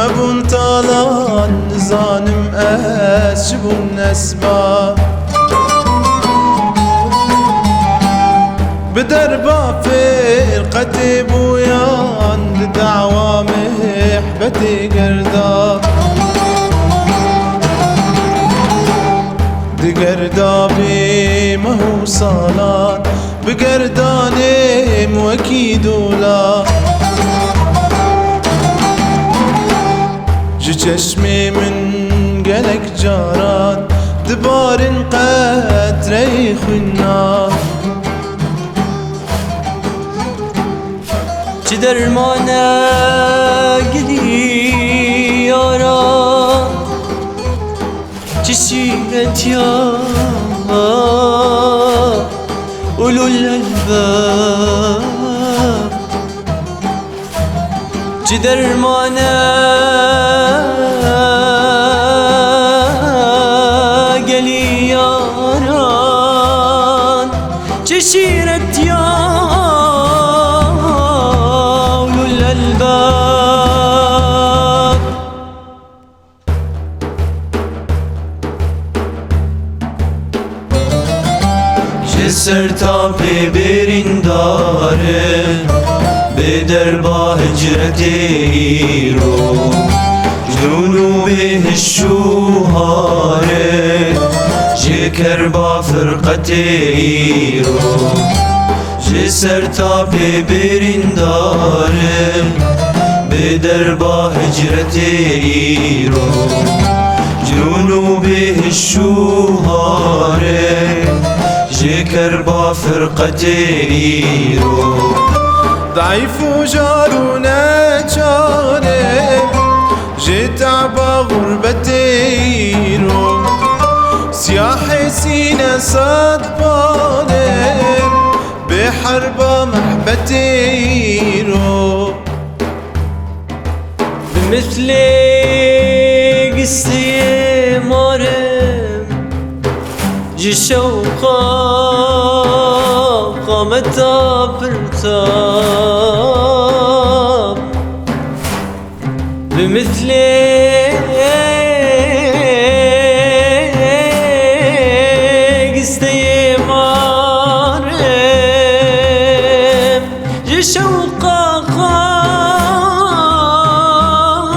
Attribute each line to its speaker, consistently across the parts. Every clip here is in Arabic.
Speaker 1: مبون طالان نزانم أس شبون أسبا بدربا فرقتي بويان لدعوة محبتي قردا دي قردا بي مهو صالات بقرداني موكيد ولا جي چشمي من قلق جارات دبار قد ريخ النار
Speaker 2: چه درمانه گلی یارا چه شیرت یا اولو الالباب چه درمانه گلی یاران چه شیرت یا
Speaker 3: جسر تا ببرین داره به دربا هجرتی رو جنوب الشوهاره جکر با فرقتی رو جسر تا ببرین داره به دربا هجرتی رو جنوب الشوهاره جكر با فرقتي رو
Speaker 1: ضعيف وجارنا جانب جيت عبا غربتي رو سياح سينا صدبانب بحرب محبتي رو
Speaker 2: بمثل قصة مرم جي شوقا قامت برتاب بمثل قصة مرم جي شوقا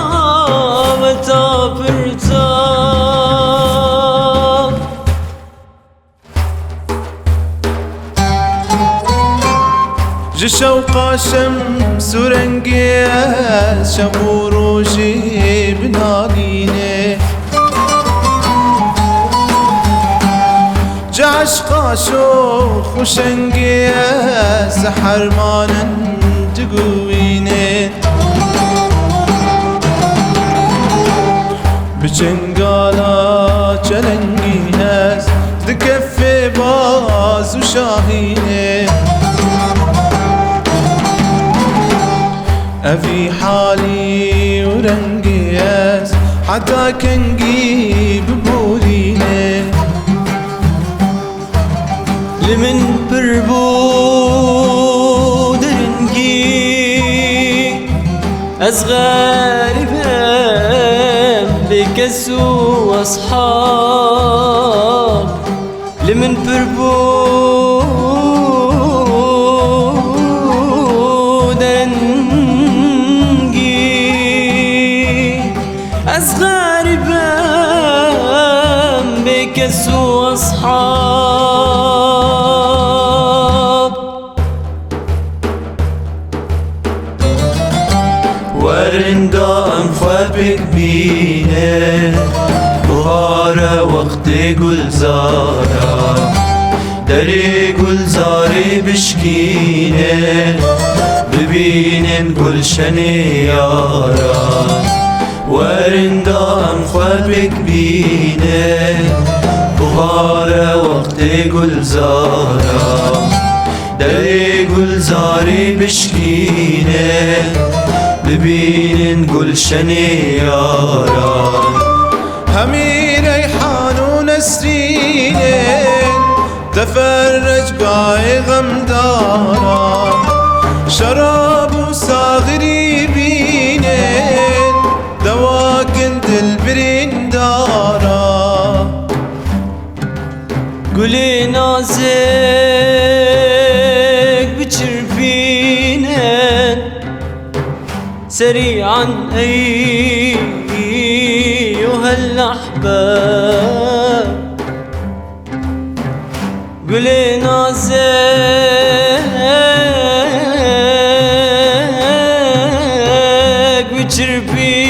Speaker 2: قامت برتاب
Speaker 1: جي شوقا شمس ورنقياس شمور وجي بناقيني جي عشقا شوخ وشنقياس حرمانا تقويني بجنقالا چلنقياس دكفي باز وشاهيني أفي حالي ورنقياس حتى كنقي ببوليني
Speaker 2: لمن بربو درنقي أصغر بكسو أصحاب لمن بربو غاربا بكسو أصحاب
Speaker 3: ورندام خوابك بينه بهارة وقت گلزارا دری گلزاری بشکینه ببینن گلشن یارا ورندام خوابك بينه بهارة وقت گلزارا دری گلزاری بشکینه ببینن گلشن یارا
Speaker 1: همي ريحان ونسرين تفرج قاي غمدارا شراب وصاغري بينين
Speaker 2: قولي نازك بتشرفينن سريعا أيها الأحباب قولي نازك بتشرفينن